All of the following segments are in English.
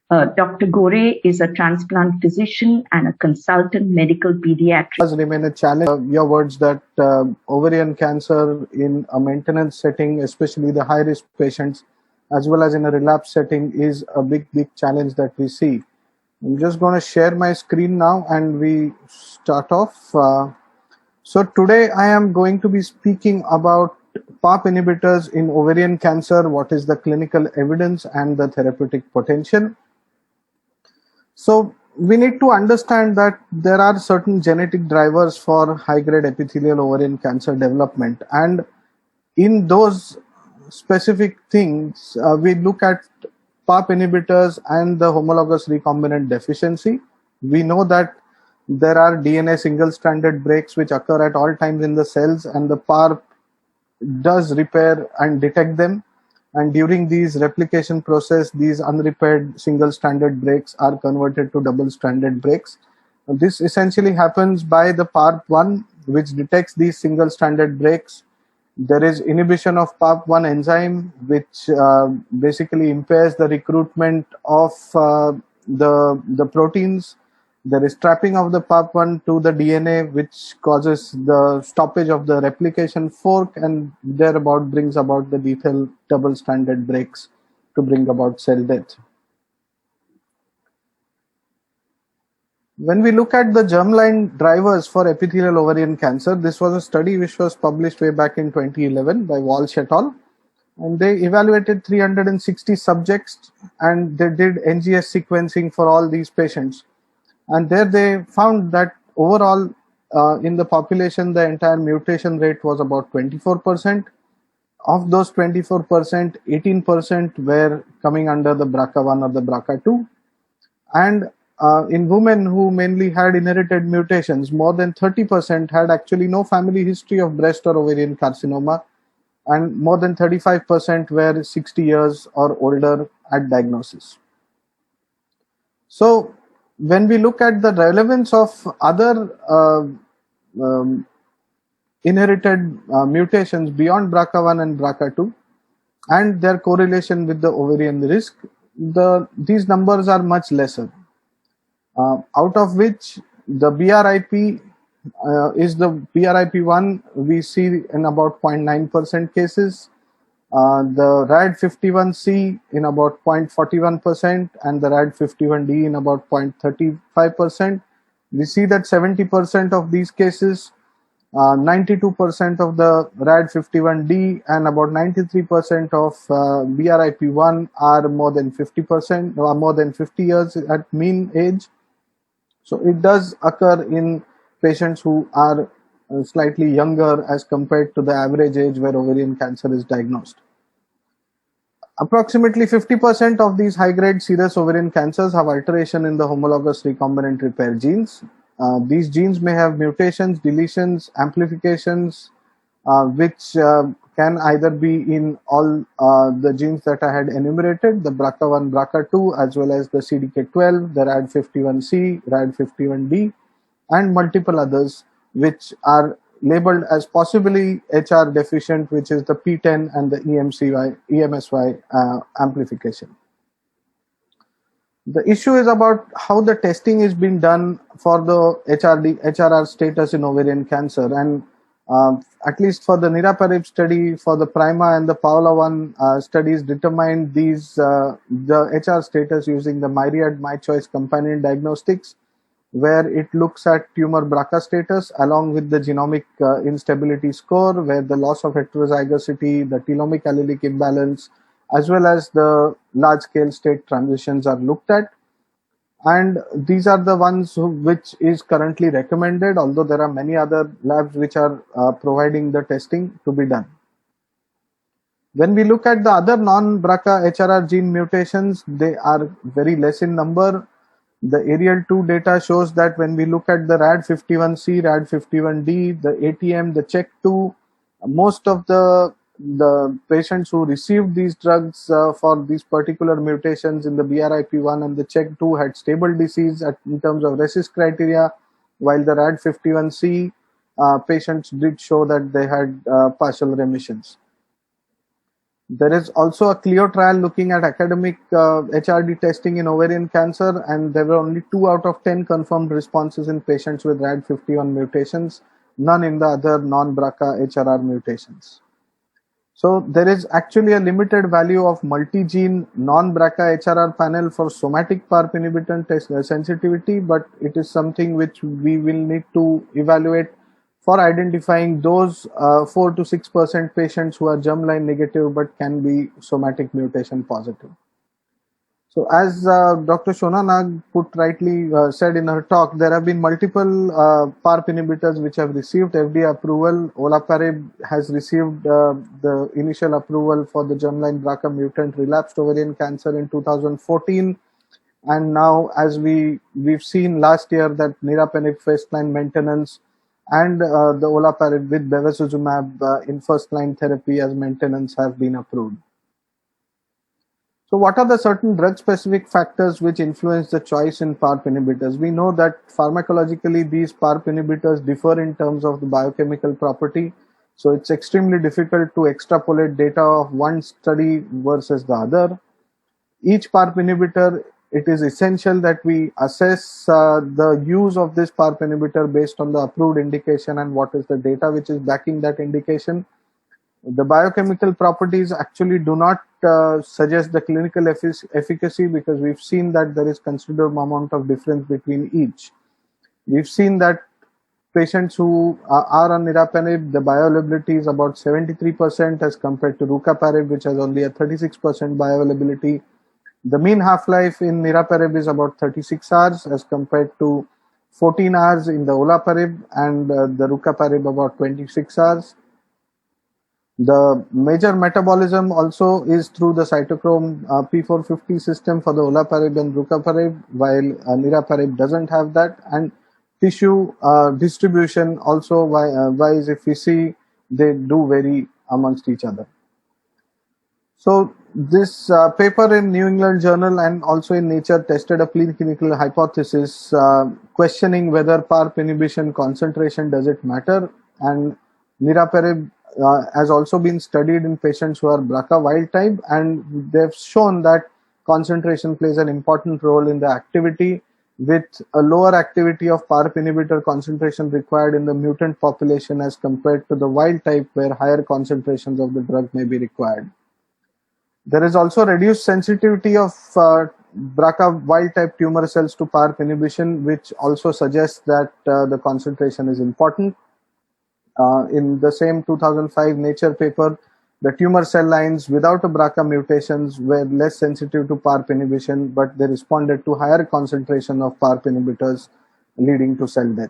Dr. Gore is a transplant physician and a consultant medical pediatrician. Does remain a challenge. Your words that ovarian cancer in a maintenance setting, especially the high risk patients, as well as in a relapse setting, is a big challenge that we see. I'm just going to share my screen now and we start off. So today I am going to be speaking about PARP inhibitors in ovarian cancer, what is the clinical evidence and the therapeutic potential. So we need to understand that there are certain genetic drivers for high-grade epithelial ovarian cancer development, and in those specific things, we look at PARP inhibitors and the homologous recombinant deficiency. We know that there are DNA single-stranded breaks which occur at all times in the cells, and the PARP does repair and detect them. And during these replication process, these unrepaired single-stranded breaks are converted to double-stranded breaks. This essentially happens by the PARP1, which detects these single-stranded breaks. There is inhibition of PARP1 enzyme, which basically impairs the recruitment of the proteins. There is trapping of the PARP1 to the DNA, which causes the stoppage of the replication fork and thereabout brings about the lethal double-stranded breaks to bring about cell death. When we look at the germline drivers for epithelial ovarian cancer, this was a study which was published way back in 2011 by Walsh et al. And they evaluated 360 subjects and they did NGS sequencing for all these patients. And there they found that overall in the population, the entire mutation rate was about 24%. Of those 24%, 18% were coming under the BRCA1 or the BRCA2. And in women who mainly had inherited mutations, more than 30% had actually no family history of breast or ovarian carcinoma. And more than 35% were 60 years or older at diagnosis. So when we look at the relevance of other inherited mutations beyond BRCA1 and BRCA2 and their correlation with the ovarian risk, these numbers are much lesser. Out of which the BRIP is the BRIP1 we see in about 0.9% cases. The RAD51C in about 0.41% and the RAD51D in about 0.35%. We see that 70% of these cases, 92% of the RAD51D and about 93% of BRIP1 are more than 50%, or more than 50 years at mean age. So it does occur in patients who are slightly younger as compared to the average age where ovarian cancer is diagnosed. Approximately 50% of these high-grade serous ovarian cancers have alteration in the homologous recombinant repair genes. These genes may have mutations, deletions, amplifications, which can either be in all the genes that I had enumerated, the BRCA1, BRCA2, as well as the CDK12, the RAD51C, RAD51D, and multiple others which are labeled as possibly HR deficient, which is the PTEN and the EMSY amplification. The issue is about how the testing is being done for the HRR status in ovarian cancer, and at least for the niraparib study, for the PRIMA and the PAOLA-1 studies determined these the HR status using the Myriad MyChoice companion diagnostics, where it looks at tumor BRCA status along with the genomic instability score, where the loss of heterozygosity, the telomic allelic imbalance, as well as the large-scale state transitions are looked at. And these are the ones which is currently recommended, although there are many other labs which are providing the testing to be done. When we look at the other non-BRCA HRR gene mutations, they are very less in number. The ARIEL2 data shows that when we look at the RAD51C, RAD51D, the ATM, the CHEK2, most of the patients who received these drugs for these particular mutations in the BRIP1 and the CHEK2 had stable disease in terms of RECIST criteria, while the RAD51C patients did show that they had partial remissions. There is also a CLEO trial looking at academic HRD testing in ovarian cancer, and there were only 2 out of 10 confirmed responses in patients with RAD51 mutations, none in the other non-BRCA HRR mutations. So there is actually a limited value of multi-gene non-BRCA HRR panel for somatic PARP inhibitor test sensitivity, but it is something which we will need to evaluate for identifying those 4 to 6% patients who are germline negative but can be somatic mutation positive. So as Dr. Shona Nag put rightly said in her talk, there have been multiple PARP inhibitors which have received FDA approval. Olaparib has received the initial approval for the germline BRCA mutant relapsed ovarian cancer in 2014. And now, as we've seen last year, that niraparib first-line maintenance and the olaparib with bevacizumab in first-line therapy as maintenance have been approved. So what are the certain drug-specific factors which influence the choice in PARP inhibitors? We know that pharmacologically these PARP inhibitors differ in terms of the biochemical property. So it's extremely difficult to extrapolate data of one study versus the other. Each PARP inhibitor, it is essential that we assess the use of this PARP inhibitor based on the approved indication and what is the data which is backing that indication. The biochemical properties actually do not suggest the clinical efficacy, because we've seen that there is considerable amount of difference between each. We've seen that patients who are on niraparib, the bioavailability is about 73% as compared to rucaparib, which has only a 36% bioavailability. The mean half-life in niraparib is about 36 hours as compared to 14 hours in the olaparib, and the rucaparib about 26 hours. The major metabolism also is through the cytochrome P450 system for the olaparib and rucaparib, while niraparib doesn't have that. And tissue distribution also wise, if we see, they do vary amongst each other. So this paper in New England Journal and also in Nature tested a preclinical hypothesis questioning whether PARP inhibition concentration, does it matter? And niraparib has also been studied in patients who are BRCA wild type, and they've shown that concentration plays an important role in the activity, with a lower activity of PARP inhibitor concentration required in the mutant population as compared to the wild type, where higher concentrations of the drug may be required. There is also reduced sensitivity of BRCA wild type tumor cells to PARP inhibition, which also suggests that the concentration is important. In the same 2005 Nature paper, the tumor cell lines without a BRCA mutations were less sensitive to PARP inhibition, but they responded to higher concentration of PARP inhibitors, leading to cell death.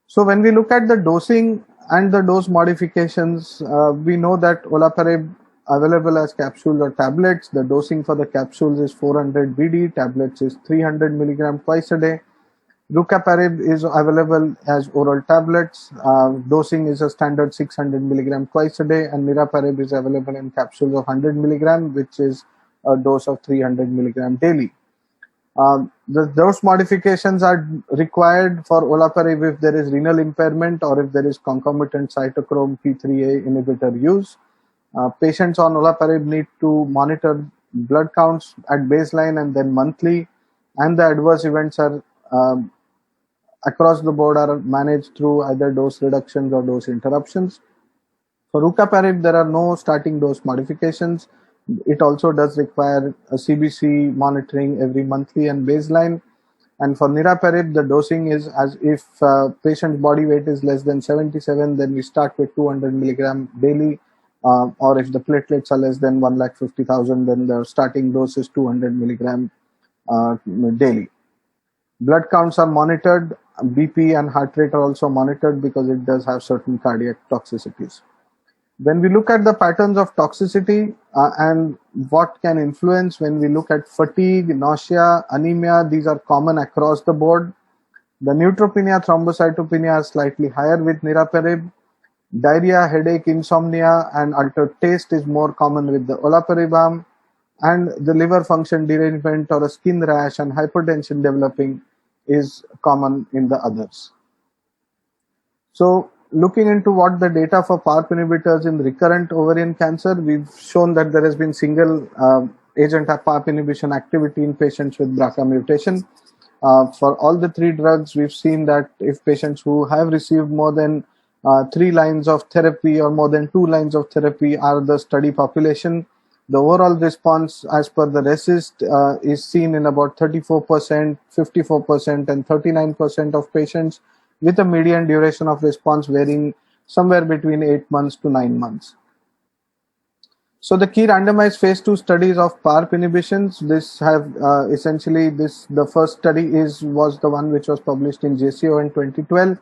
So when we look at the dosing and the dose modifications, we know that olaparib available as capsules or tablets. The dosing for the capsules is 400 BD, tablets is 300 milligram twice a day. Rucaparib is available as oral tablets. Dosing is a standard 600 milligram twice a day, and niraparib is available in capsules of 100 milligram, which is a dose of 300 milligram daily. The dose modifications are required for olaparib if there is renal impairment or if there is concomitant cytochrome P3A inhibitor use. Patients on olaparib need to monitor blood counts at baseline and then monthly, and the adverse events are across the board are managed through either dose reductions or dose interruptions. For rucaparib, there are no starting dose modifications. It also does require a CBC monitoring every monthly and baseline. And for niraparib, the dosing is as if patient's body weight is less than 77, then we start with 200 milligram daily. Or if the platelets are less than 150,000, then the starting dose is 200 milligram daily. Blood counts are monitored. BP and heart rate are also monitored because it does have certain cardiac toxicities. When we look at the patterns of toxicity and what can influence, when we look at fatigue, nausea, anemia, these are common across the board. The neutropenia, thrombocytopenia are slightly higher with niraparib. Diarrhea, headache, insomnia, and altered taste is more common with the olaparib arm. And the liver function derangement or a skin rash and hypertension developing is common in the others. So looking into what the data for PARP inhibitors in recurrent ovarian cancer, we've shown that there has been single agent PARP inhibition activity in patients with BRCA mutation. For all the three drugs, we've seen that if patients who have received more than 3 lines of therapy or more than 2 lines of therapy are the study population, the overall response as per the RECIST is seen in about 34%, 54%, and 39% of patients, with a median duration of response varying somewhere between 8 months to 9 months. So the key randomized phase 2 studies of PARP inhibitions, this have the first study was the one which was published in JCO in 2012,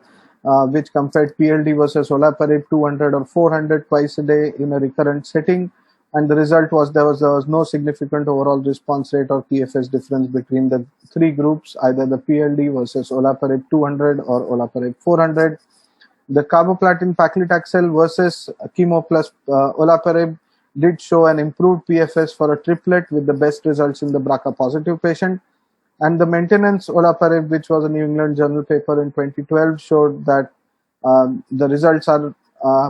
which compared PLD versus olaparib 200 or 400 twice a day in a recurrent setting. And the result was there was no significant overall response rate or PFS difference between the three groups, either the PLD versus olaparib 200 or olaparib 400. The carboplatin paclitaxel versus chemo plus olaparib did show an improved PFS for a triplet, with the best results in the BRCA positive patient. And the maintenance olaparib, which was a New England Journal paper in 2012, showed that the results are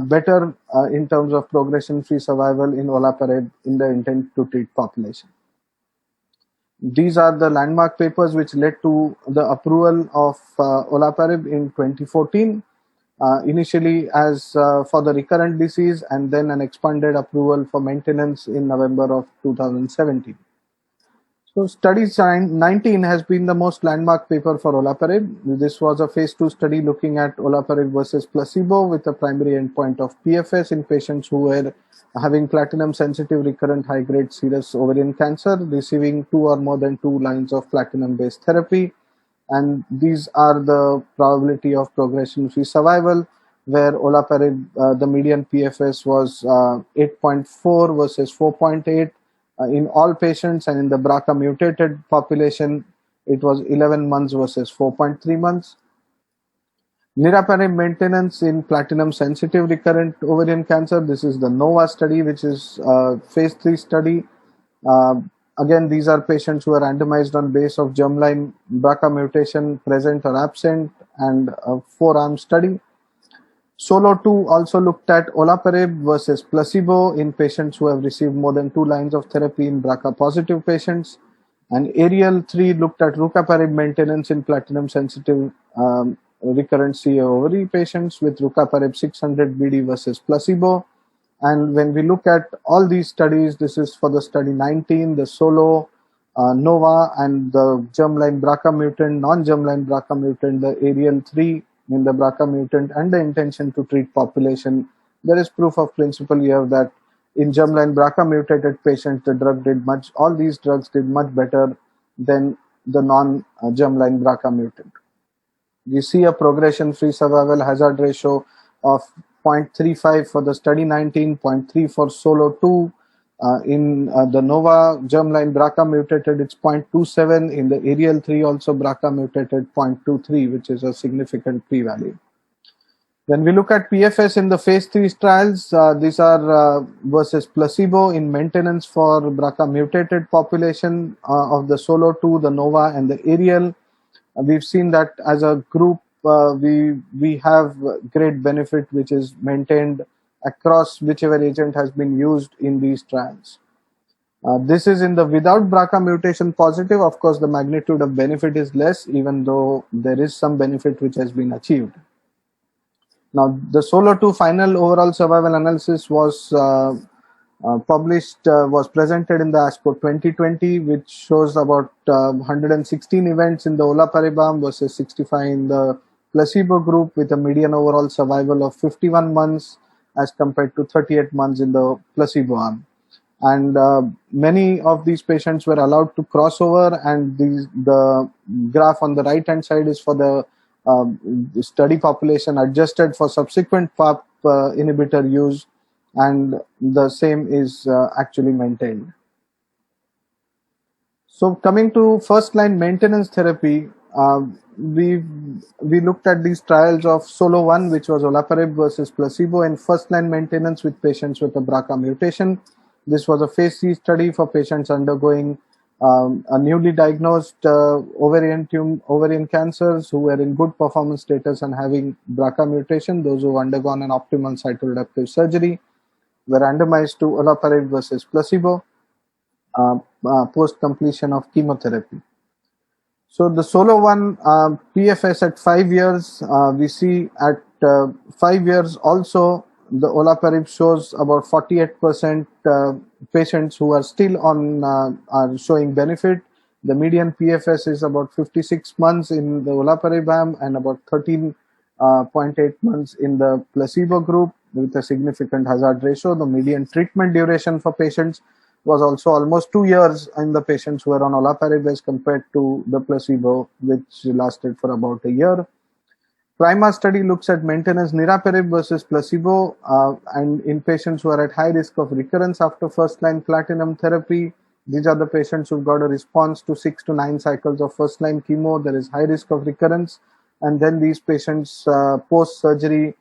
better in terms of progression-free survival in olaparib in the intent to treat population. These are the landmark papers which led to the approval of olaparib in 2014, initially as for the recurrent disease, and then an expanded approval for maintenance in November of 2017. So study 19 has been the most landmark paper for olaparib. This was a phase 2 study looking at olaparib versus placebo with a primary endpoint of PFS in patients who were having platinum-sensitive recurrent high-grade serous ovarian cancer, receiving 2 or more than 2 lines of platinum-based therapy. And these are the probability of progression-free survival, where olaparib, the median PFS was 8.4 versus 4.8. In all patients, and in the BRCA mutated population, it was 11 months versus 4.3 months. Niraparib maintenance in platinum sensitive recurrent ovarian cancer. This is the NOVA study, which is a phase 3 study. Again, these are patients who are randomized on base of germline BRCA mutation present or absent, and a 4-arm study. SOLO 2 also looked at olaparib versus placebo in patients who have received more than 2 lines of therapy in BRCA positive patients. And ARIEL 3 looked at rucaparib maintenance in platinum sensitive recurrent CA ovary patients with rucaparib 600 BD versus placebo. And when we look at all these studies, this is for the study 19, the SOLO, NOVA, and the germline BRCA mutant, non-germline BRCA mutant, the ARIEL 3 in the BRCA mutant, and the intention to treat population. There is proof of principle here that in germline BRCA mutated patients, all these drugs did much better than the non-germline BRCA mutant. We see a progression-free survival hazard ratio of 0.35 for the study 19, 0.3 for SOLO 2. In the NOVA germline BRCA mutated, it's 0.27. In the ARIEL 3 also BRCA mutated, 0.23, which is a significant p-value. When we look at PFS in the phase 3 trials, these are versus placebo in maintenance for BRCA mutated population of the SOLO 2, the NOVA, and the ARIEL. We've seen that as a group, we have great benefit which is maintained across whichever agent has been used in these trials. This is in the without BRCA mutation positive. Of course, the magnitude of benefit is less, even though there is some benefit which has been achieved. Now, the SOLO 2 final overall survival analysis was presented in the ASCO 2020, which shows about 116 events in the olaparib arm versus 65 in the placebo group, with a median overall survival of 51 months as compared to 38 months in the placebo arm. And many of these patients were allowed to cross over, and the graph on the right hand side is for the study population adjusted for subsequent PARP inhibitor use, and the same is actually maintained. So coming to first line maintenance therapy, we looked at these trials of SOLO 1, which was olaparib versus placebo, and first line maintenance with patients with a BRCA mutation. This was a phase 3 study for patients undergoing A newly diagnosed ovarian cancers who were in good performance status and having BRCA mutation, those who undergone an optimal cytoreductive surgery, were randomized to olaparib versus placebo post completion of chemotherapy. So the solo one PFS at 5 years, we see at 5 years also the olaparib shows about 48% patients who are still on are showing benefit. The median PFS is about 56 months in the olaparib arm and about 13.8 months in the placebo group with a significant hazard ratio. The median treatment duration for patients was also almost 2 years in the patients who were on olaparib as compared to the placebo, which lasted for about a year. PRIMA study looks at maintenance niraparib versus placebo and in patients who are at high risk of recurrence after first-line platinum therapy. These are the patients who've got a response to 6 to 9 cycles of first-line chemo. There is high risk of recurrence. And then these patients post-surgery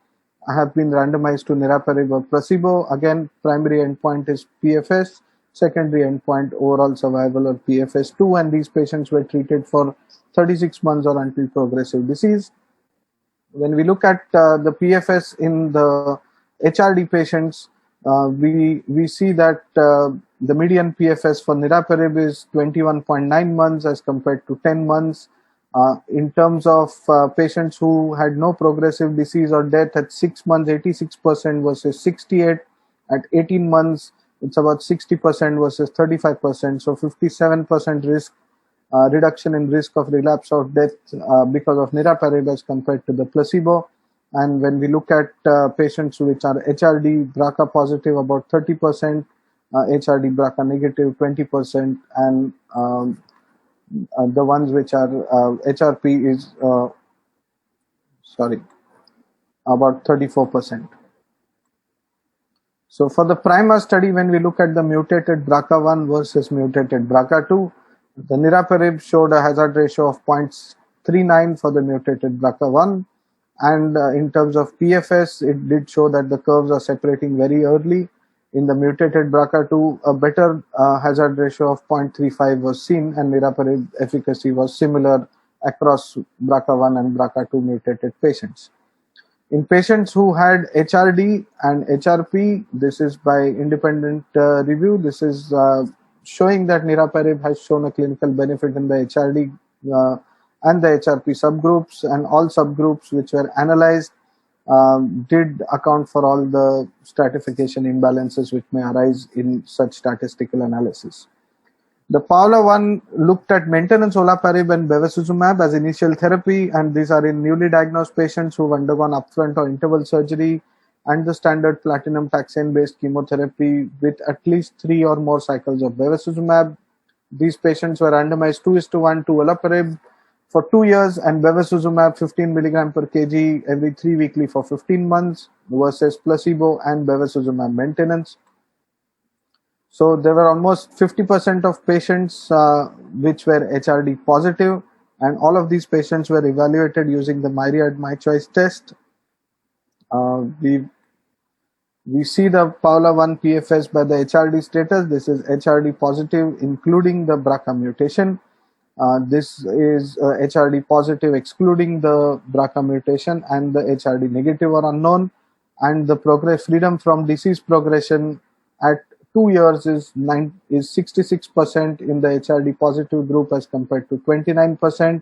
have been randomized to niraparib or placebo. Again, primary endpoint is PFS. Secondary endpoint overall survival or PFS2, and these patients were treated for 36 months or until progressive disease. When we look at the PFS in the HRD patients, we see that the median PFS for niraparib is 21.9 months as compared to 10 months. In terms of patients who had no progressive disease or death at 6 months, 86% versus 68. At 18 months, it's about 60% versus 35%. So 57% risk reduction in risk of relapse or death because of niraparib as compared to the placebo. And when we look at patients which are HRD BRCA positive, about 30%, HRD BRCA negative 20%, and the ones which are HRP is about 34%. So for the PRIMA study, when we look at the mutated BRCA1 versus mutated BRCA2, the niraparib showed a hazard ratio of 0.39 for the mutated BRCA1, and in terms of PFS, it did show that the curves are separating very early. In the mutated BRCA2, a better hazard ratio of 0.35 was seen, and niraparib efficacy was similar across BRCA1 and BRCA2 mutated patients. In patients who had HRD and HRP, this is by independent review. This is showing that niraparib has shown a clinical benefit in the HRD and the HRP subgroups, and all subgroups which were analyzed did account for all the stratification imbalances which may arise in such statistical analysis. The PAOLA-1 looked at maintenance olaparib and bevacizumab as initial therapy, and these are in newly diagnosed patients who have undergone upfront or interval surgery and the standard platinum taxane-based chemotherapy with at least 3 or more cycles of bevacizumab. These patients were randomized 2:1 to olaparib for 2 years and bevacizumab 15 mg per kg every 3 weekly for 15 months versus placebo and bevacizumab maintenance. So there were almost 50% of patients which were HRD positive, and all of these patients were evaluated using the Myriad MyChoice test. We see the PAOLA-1 PFS by the HRD status. This is HRD positive including the BRCA mutation. This is HRD positive excluding the BRCA mutation, and the HRD negative or unknown. And the freedom from disease progression at 2 years is 66% in the HRD positive group as compared to 29%,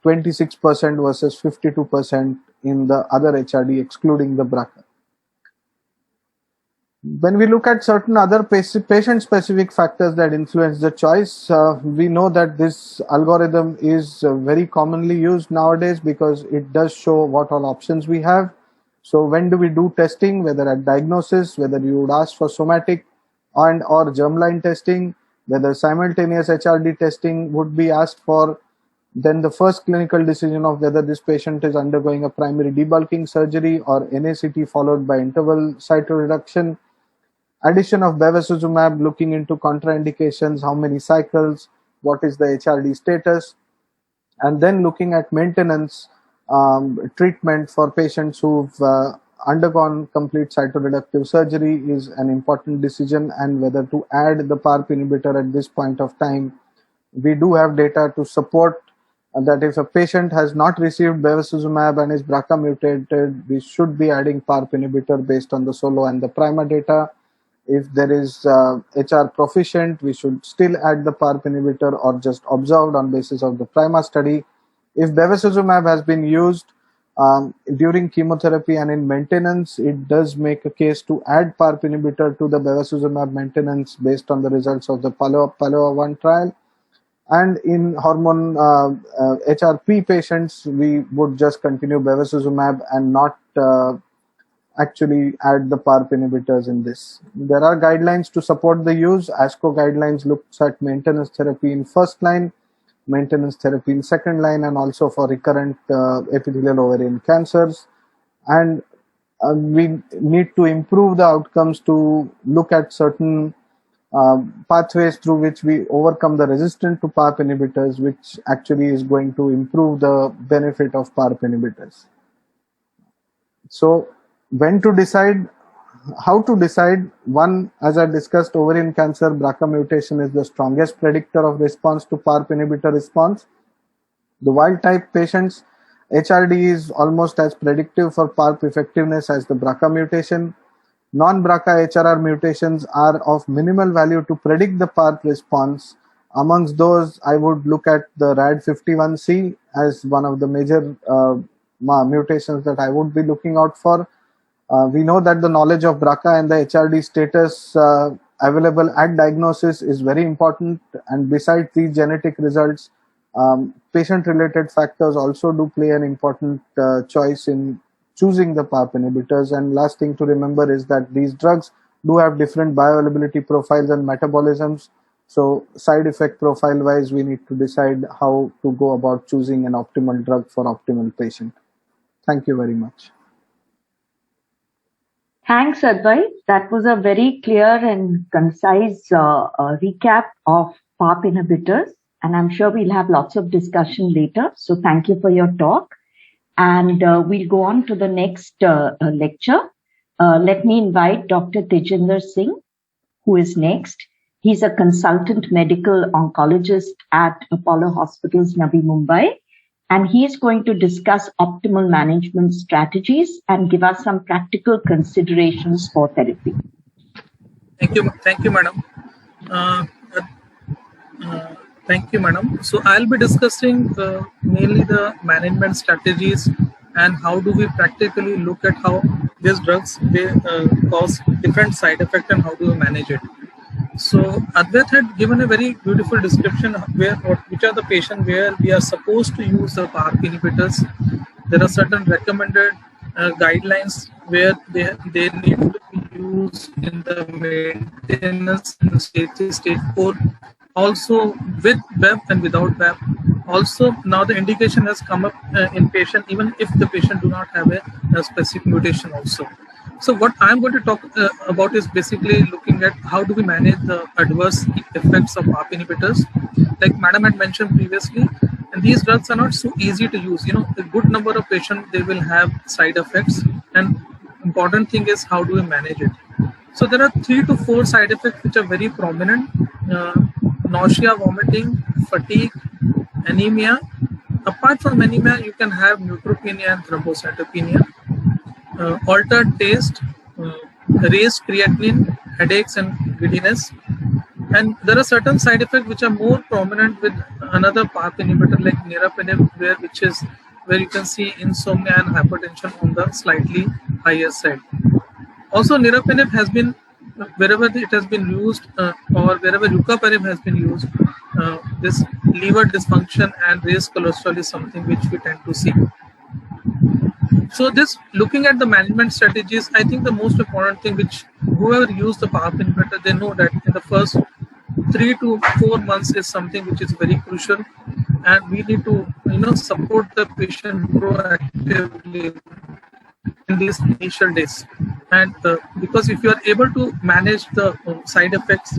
26% versus 52% in the other HRD excluding the BRCA. When we look at certain other patient-specific factors that influence the choice, we know that this algorithm is very commonly used nowadays because it does show what all options we have. So when do we do testing, whether at diagnosis, whether you would ask for somatic and or germline testing, whether simultaneous HRD testing would be asked for, then the first clinical decision of whether this patient is undergoing a primary debulking surgery or NACT followed by interval cytoreduction, addition of bevacizumab, looking into contraindications, how many cycles, what is the HRD status, and then looking at maintenance treatment for patients who've undergone complete cytoreductive surgery is an important decision, and whether to add the PARP inhibitor at this point of time. We do have data to support that if a patient has not received bevacizumab and is BRCA mutated, we should be adding PARP inhibitor based on the SOLO and the PRIMA data. If there is HR proficient, we should still add the PARP inhibitor or just observed on basis of the PRIMA study. If bevacizumab has been used during chemotherapy and in maintenance, it does make a case to add PARP inhibitor to the bevacizumab maintenance based on the results of the PALOA-1 trial. And in hormone HRP patients, we would just continue bevacizumab and not actually add the PARP inhibitors in this. There are guidelines to support the use. ASCO guidelines looks at maintenance therapy in first line, maintenance therapy in second line, and also for recurrent epithelial ovarian cancers. And we need to improve the outcomes to look at certain pathways through which we overcome the resistance to PARP inhibitors, which actually is going to improve the benefit of PARP inhibitors. So when to decide, how to decide? One, as I discussed, ovarian cancer, BRCA mutation is the strongest predictor of response to PARP inhibitor response. The wild type patients, HRD is almost as predictive for PARP effectiveness as the BRCA mutation. Non-BRCA HRR mutations are of minimal value to predict the PARP response. Amongst those, I would look at the RAD51C as one of the major mutations that I would be looking out for. We know that the knowledge of BRCA and the HRD status available at diagnosis is very important, and besides these genetic results, patient-related factors also do play an important choice in choosing the PARP inhibitors. And last thing to remember is that these drugs do have different bioavailability profiles and metabolisms. So side effect profile wise, we need to decide how to go about choosing an optimal drug for optimal patient. Thank you very much. Thanks, Advait. That was a very clear and concise recap of PARP inhibitors, and I'm sure we'll have lots of discussion later. So thank you for your talk. And we'll go on to the next lecture. Let me invite Dr. Tejinder Singh, who is next. He's a consultant medical oncologist at Apollo Hospitals, Navi Mumbai. And he is going to discuss optimal management strategies and give us some practical considerations for therapy. Thank you, madam. Thank you, madam. So I'll be discussing mainly the management strategies and how do we practically look at how these drugs cause different side effects and how do we manage it. So Advait had given a very beautiful description which are the patients where we are supposed to use the PARP inhibitors. There are certain recommended guidelines where they need to be used in the maintenance in stage 4, also with BEV and without BEV. Also now the indication has come up in patient even if the patient do not have a specific mutation also. So what I'm going to talk about is basically looking at how do we manage the adverse effects of PARP inhibitors. Like madam had mentioned previously, and these drugs are not so easy to use. You know, a good number of patients, they will have side effects, and important thing is how do we manage it. So there are 3 to 4 side effects which are very prominent: nausea, vomiting, fatigue, anemia. Apart from anemia, you can have neutropenia and thrombocytopenia. Altered taste, raised creatinine, headaches and giddiness. And there are certain side effects which are more prominent with another PARP inhibitor like niraparib, where you can see insomnia and hypertension on the slightly higher side. Also, niraparib has been, wherever it has been used or wherever rucaparib has been used, this liver dysfunction and raised cholesterol is something which we tend to see. So this, looking at the management strategies, I think the most important thing which whoever used the PARP inhibitor, they know that in the first 3 to 4 months is something which is very crucial, and we need to support the patient proactively in these initial days. And because if you are able to manage the side effects,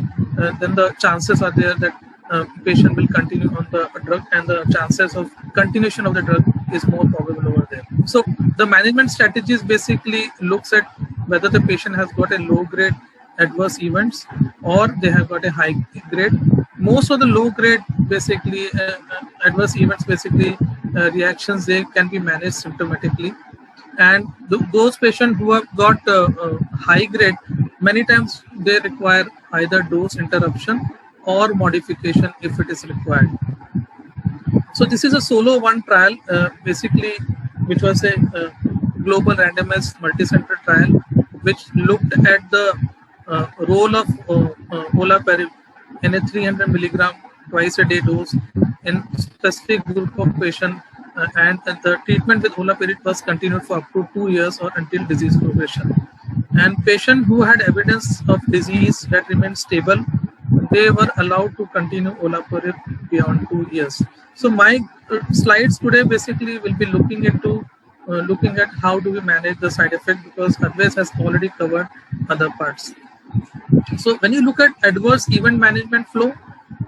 then the chances are there that patient will continue on the drug, and the chances of continuation of the drug is more probable over there. So the management strategies basically looks at whether the patient has got a low grade adverse events or they have got a high grade. Most of the low grade basically adverse events, basically reactions, they can be managed symptomatically. And those patients who have got high grade, many times they require either dose interruption or modification if it is required. So this is a SOLO 1 trial, basically, which was a global randomized multicenter trial, which looked at the role of olaparib in a 300 milligram twice a day dose in specific group of patients, and the treatment with olaparib was continued for up to 2 years or until disease progression. And patients who had evidence of disease that remained stable, they were allowed to continue olaparib beyond 2 years. So my slides today basically will be looking into looking at how do we manage the side effect, because Advais has already covered other parts. So when you look at adverse event management flow,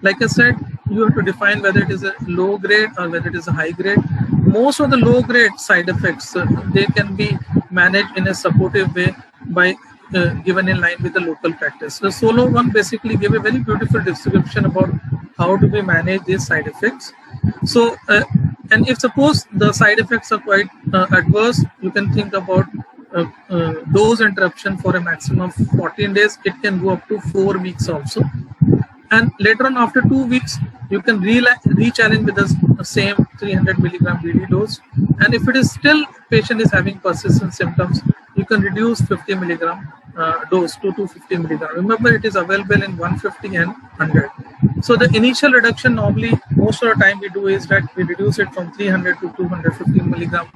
like I said, you have to define whether it is a low grade or whether it is a high grade. Most of the low grade side effects, they can be managed in a supportive way by given in line with the local practice. So SOLO 1 basically gave a very beautiful description about how do we manage these side effects. So, and if suppose the side effects are quite adverse, you can think about dose interruption for a maximum of 14 days. It can go up to 4 weeks also. And later on, after 2 weeks, you can re-challenge with the same 300 milligram BD dose. And if it is still patient is having persistent symptoms, you can reduce 50 milligram dose to 250 milligram. Remember, it is available in 150 and 100. So the initial reduction, normally most of the time we do is that we reduce it from 300 to 250 milligram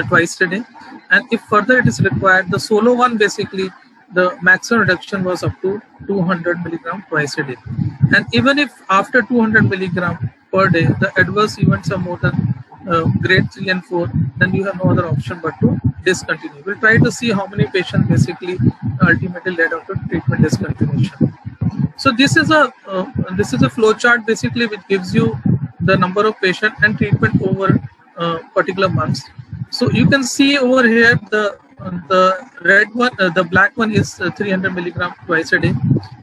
twice a day. And if further it is required, the SOLO 1 basically, the maximum reduction was up to 200 milligram twice a day. And even if after 200 milligram per day, the adverse events are more than grade 3 and 4, then you have no other option but to discontinue. We'll try to see how many patients basically ultimately led up to treatment discontinuation. So this is a flow chart basically which gives you the number of patients and treatment over particular months. So you can see over here the red one, the black one is 300 milligram twice a day,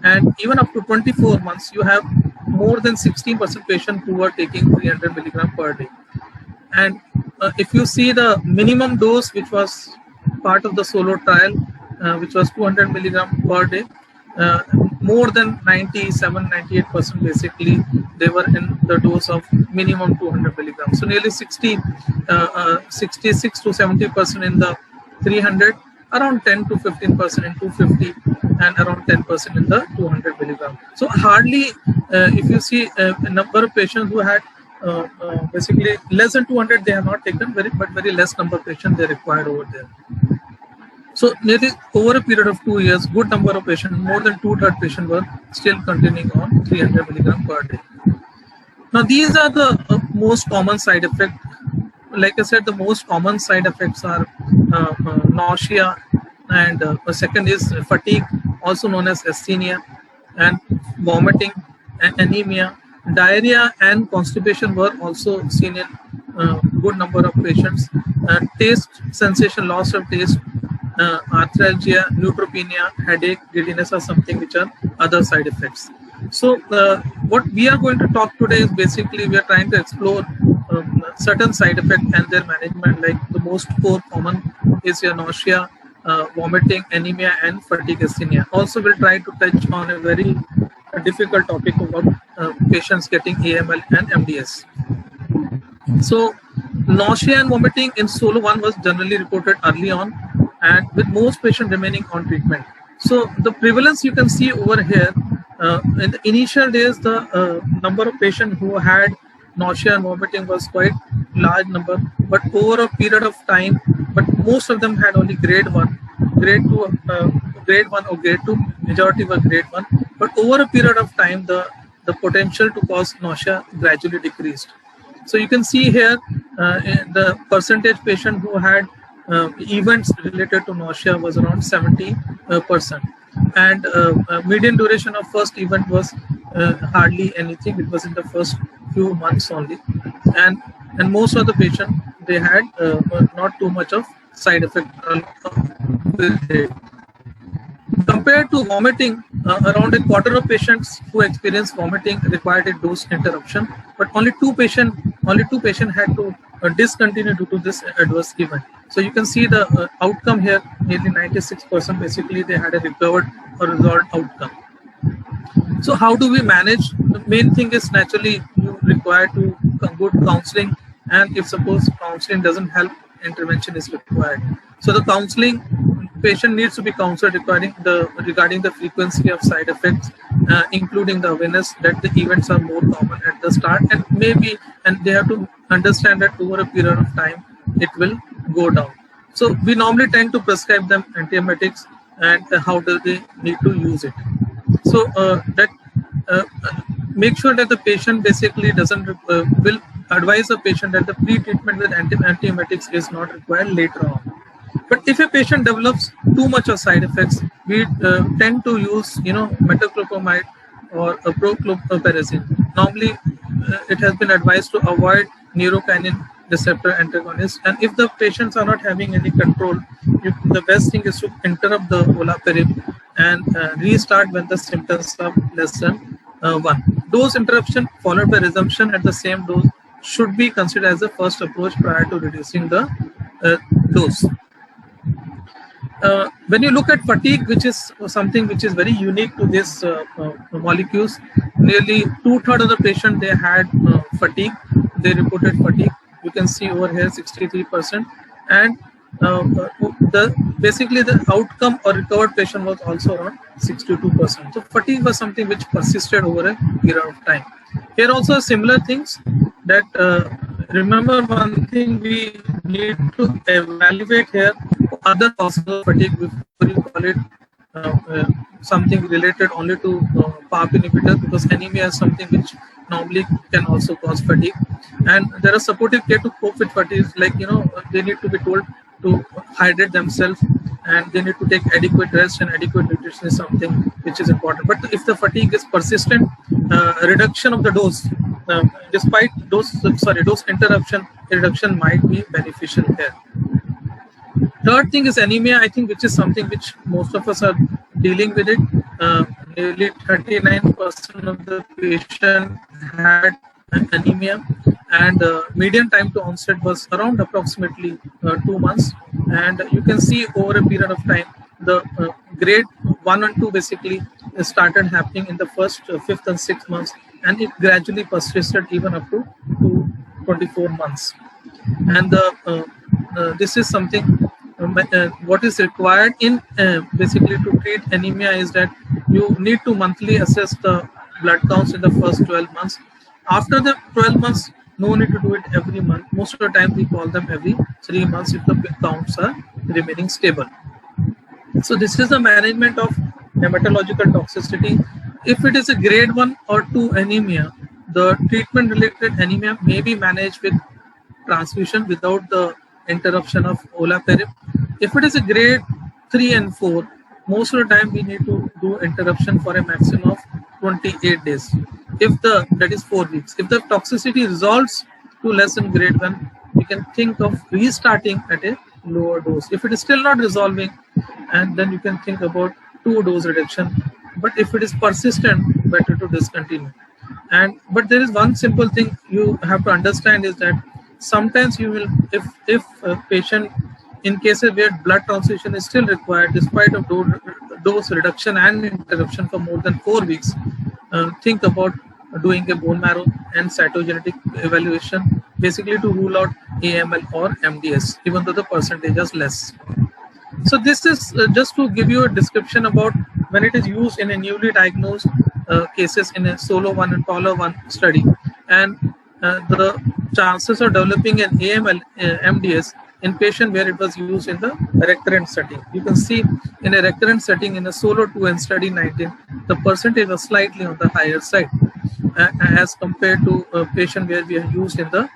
and even up to 24 months you have more than 16% patients who are taking 300 milligram per day. And if you see the minimum dose which was part of the SOLO trial, which was 200 milligram per day, more than 97-98% basically they were in the dose of minimum 200 milligrams. So nearly 66 to 70% in the 300, around 10 to 15% in 250, and around 10% in the 200 milligram. So hardly, if you see a number of patients who had basically less than 200, they have not taken, but very less number of patients they required over there. So nearly over a period of 2 years, good number of patients, more than 2/3 patients were still continuing on 300 milligram per day. Now these are the most common side effects. Like I said, the most common side effects are nausea, and the second is fatigue, also known as asthenia, and vomiting and anemia. Diarrhea and constipation were also seen in good number of patients. Taste sensation, loss of taste, arthralgia, neutropenia, headache, giddiness are something which are other side effects. So what we are going to talk today is basically we are trying to explore certain side effects and their management. Like the most common is your nausea, vomiting, anemia, and fatigue, asthenia. Also, we'll try to touch on a very difficult topic about patients getting AML and MDS. So nausea and vomiting in SOLO 1 was generally reported early on, and with most patients remaining on treatment. So the prevalence you can see over here, in the initial days, the number of patients who had nausea and vomiting was quite large number, but over a period of time, but most of them had only grade 1, grade 2, grade 1 or grade 2, majority were grade 1, but over a period of time, the potential to cause nausea gradually decreased. So you can see here the percentage patient who had events related to nausea was around 70%, and median duration of first event was hardly anything. It was in the first few months only, and most of the patients they had not too much of side effect with it. Compared to vomiting, around a quarter of patients who experienced vomiting required a dose interruption, but only two patients had to discontinue due to this adverse event. So you can see the outcome here, nearly 96%. Basically, they had a recovered or resolved outcome. So how do we manage? The main thing is naturally you require to good counseling, and if suppose counseling doesn't help, intervention is required. So the counseling, patient needs to be counseled regarding the frequency of side effects, including the awareness that the events are more common at the start, and they have to understand that over a period of time it will go down. So we normally tend to prescribe them antiemetics, and how do they need to use it. So make sure that the patient basically will advise the patient that the pre-treatment with antiemetics is not required later on. But if a patient develops too much of side effects, we tend to use, metoclopramide or prochlorperazine. Normally, it has been advised to avoid neurokinin receptor antagonists. And if the patients are not having any control, the best thing is to interrupt the olaparib and restart when the symptoms are less than 1. Dose interruption followed by resumption at the same dose should be considered as the first approach prior to reducing the dose. When you look at fatigue, which is something which is very unique to these molecules, nearly 2/3 of the patient they had fatigue. They reported fatigue. You can see over here 63%, and basically the outcome or recovered patient was also around 62%. So fatigue was something which persisted over a period of time. Here also similar things that remember one thing we need to evaluate here other causes of fatigue before you call it something related only to PARP inhibitor, because anemia is something which normally can also cause fatigue, and there are supportive care to cope with fatigue, like they need to be told to hydrate themselves, and they need to take adequate rest, and adequate nutrition is something which is important. But if the fatigue is persistent, reduction of the dose, despite dose interruption, reduction might be beneficial here. Third thing is anemia, I think, which is something which most of us are dealing with it. Nearly 39% of the patients had anemia, and median time to onset was around approximately 2 months. And you can see over a period of time, the grade 1 and 2 basically started happening in the first 5th and 6th months, and it gradually persisted even up to 24 months. And this is something what is required in basically to treat anemia is that you need to monthly assess the blood counts in the first 12 months. After the 12 months, no need to do it every month. Most of the time we call them every 3 months if the counts are remaining stable. So this is the management of hematological toxicity. If it is a grade 1 or 2 anemia, the treatment related anemia may be managed with transfusion without the interruption of olaparib. If it is a grade 3 and 4, most of the time we need to do interruption for a maximum of 28 days. That is 4 weeks. If the toxicity resolves to less than grade 1, we can think of restarting at a lower dose. If it is still not resolving, and then you can think about 2 dose reduction. But if it is persistent, better to discontinue. But there is one simple thing you have to understand is that sometimes you will, if a patient, in cases where blood transfusion is still required despite of dose reduction and interruption for more than 4 weeks, think about doing a bone marrow and cytogenetic evaluation, basically to rule out AML or MDS, even though the percentage is less. So this is just to give you a description about when it is used in a newly diagnosed cases in a SOLO-1 and FOLLOW-1 study, and the chances of developing an AML, MDS in patient where it was used in the recurrent setting. You can see in a recurrent setting in a SOLO-2 and study 19, the percentage was slightly on the higher side as compared to a patient where we are used in the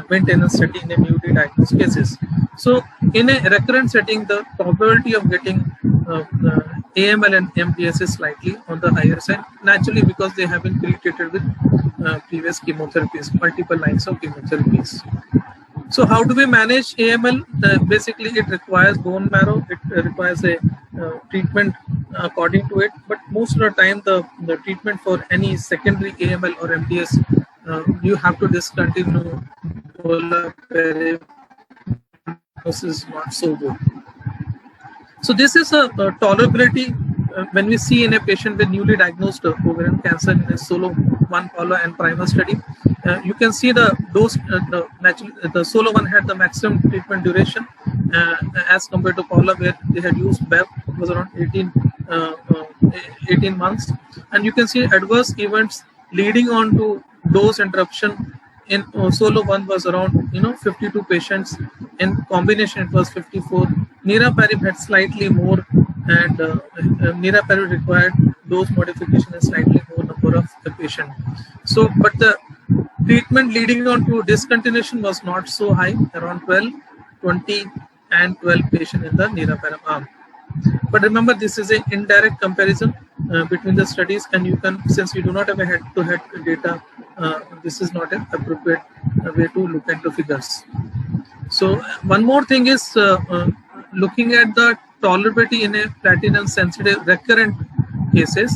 maintenance setting in a newly diagnosed cases. So in a recurrent setting, the probability of getting AML and MDS is slightly on the higher side, naturally because they have been pre-treated with previous chemotherapies, multiple lines of chemotherapies. So how do we manage AML? Basically, it requires bone marrow. It requires a treatment according to it. But most of the time, the treatment for any secondary AML or MDS, you have to discontinue olaparib. This is not so good. So this is a tolerability when we see in a patient with newly diagnosed ovarian cancer in a SOLO-1 PAOLA and PRIMA study. You can see the dose, the SOLO-1 had the maximum treatment duration as compared to PAOLA, where they had used BEV, it was around 18 months. And you can see adverse events leading on to dose interruption in SOLO-1 was around 52 patients. In combination, it was 54. Niraparib had slightly more, and niraparib required dose modification in slightly more number of the patient. So, but the treatment leading on to discontinuation was not so high, around 12, 20, and 12 patients in the niraparib arm. But remember, this is an indirect comparison between the studies, and you can, since we do not have a head-to-head data, this is not an appropriate way to look at the figures. So one more thing is looking at the tolerability in a platinum-sensitive recurrent cases.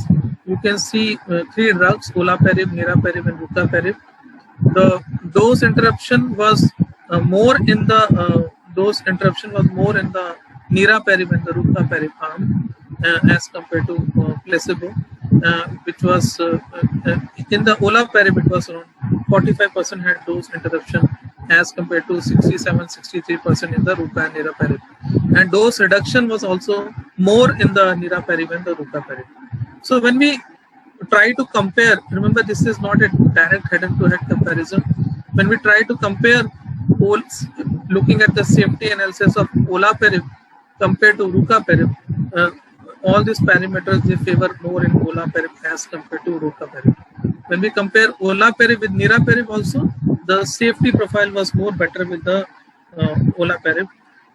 You can see 3 drugs: olaparib, niraparib, and rucaparib. The dose interruption was more in the niraparib and the rucaparib arm as compared to placebo, which was in the olaparib it was around 45% had dose interruption as compared to 67-63% in the ruca and niraparib, and dose reduction was also more in the niraparib and the rucaparib. So when we try to compare, remember this is not a direct head-to-head comparison. When we try to compare looking at the safety analysis of olaparib compared to rucaparib, all these parameters they favor more in olaparib as compared to rucaparib. When we compare olaparib with niraparib also, the safety profile was more better with the olaparib.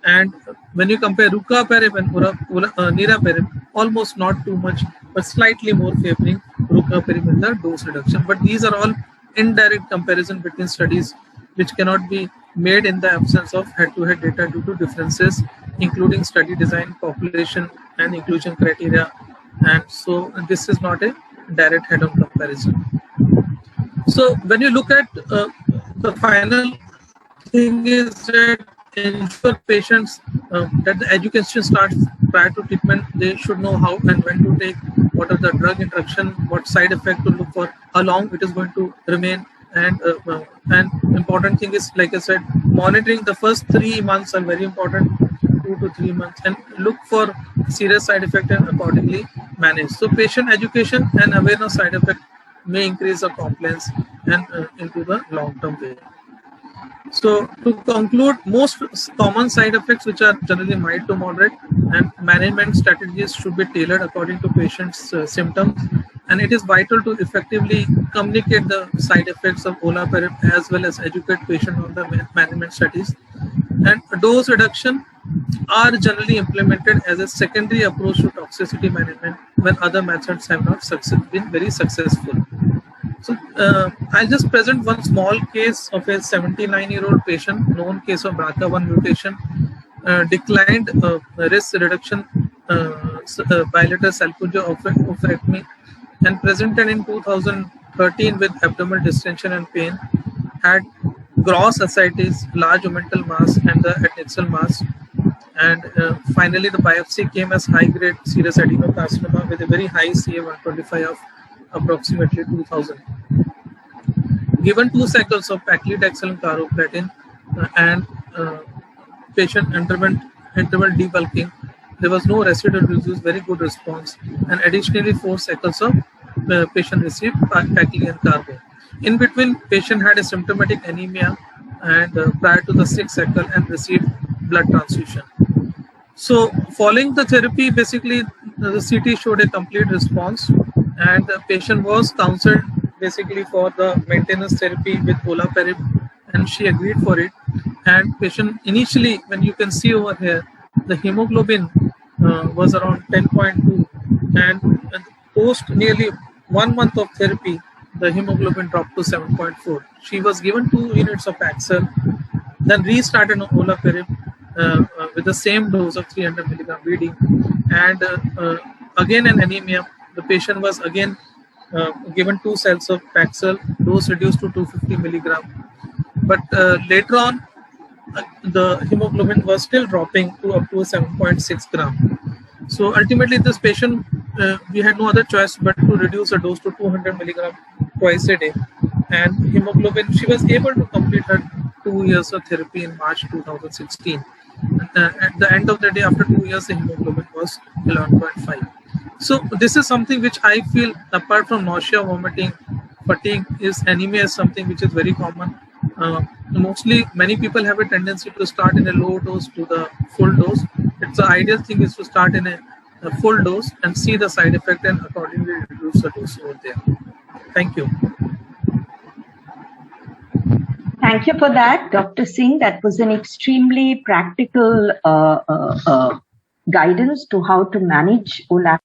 And when you compare rucaparib and niraparib, almost not too much, but slightly more favoring rucaparib in the dose reduction. But these are all indirect comparison between studies which cannot be made in the absence of head-to-head data due to differences, including study design, population, and inclusion criteria. And so this is not a direct head-on comparison. So when you look at the final thing is that ensure patients that the education starts prior to treatment. They should know how and when to take, what are the drug interaction, what side effect to look for, how long it is going to remain. And important thing is, like I said, monitoring the first 3 months are very important, 2 to 3 months, and look for serious side effect and accordingly manage. So patient education and awareness side effect may increase the compliance and into the long-term way. So to conclude, most common side effects which are generally mild to moderate, and management strategies should be tailored according to patient's symptoms. And it is vital to effectively communicate the side effects of olaparib as well as educate patient on the management strategies. And dose reduction are generally implemented as a secondary approach to toxicity management when other methods have not been very successful. So I'll just present one small case of a 79-year-old patient, known case of BRCA1 mutation, declined risk reduction bilateral salpingo oophorectomy, and presented in 2013 with abdominal distension and pain, had gross ascites, large omental mass, and the adnexal mass. And finally, the biopsy came as high-grade serous adenocarcinoma with a very high CA-125 of approximately 2000. Given 2 cycles of paclitaxel and carboplatin and patient interval debulking, there was no residual disease, very good response. And additionally, 4 cycles of patient received pacli and carbo. In between, patient had a symptomatic anemia and prior to the 6th cycle and received blood transfusion. So following the therapy, basically the CT showed a complete response, and the patient was counseled basically for the maintenance therapy with olaparib, and she agreed for it. And patient initially, when you can see over here, the hemoglobin was around 10.2, and post nearly 1 month of therapy, the hemoglobin dropped to 7.4. She was given 2 units of Paxil, then restarted olaparib with the same dose of 300 milligram BD, and again an anemia. The patient was again given 2 cells of Paxil, dose reduced to 250 milligram. But later on, the hemoglobin was still dropping to up to 7.6 gram. So ultimately, this patient, we had no other choice but to reduce the dose to 200 milligram twice a day. And hemoglobin, she was able to complete her 2 years of therapy in March 2016. At the end of the day, after 2 years, the hemoglobin was 11.5. So this is something which I feel, apart from nausea, vomiting, fatigue, is anemia is something which is very common. Mostly, many people have a tendency to start in a low dose to the full dose. It's the ideal thing is to start in a full dose and see the side effect and accordingly reduce the dose over there. Thank you. Thank you for that, Dr. Singh. That was an extremely practical guidance to how to manage olaparib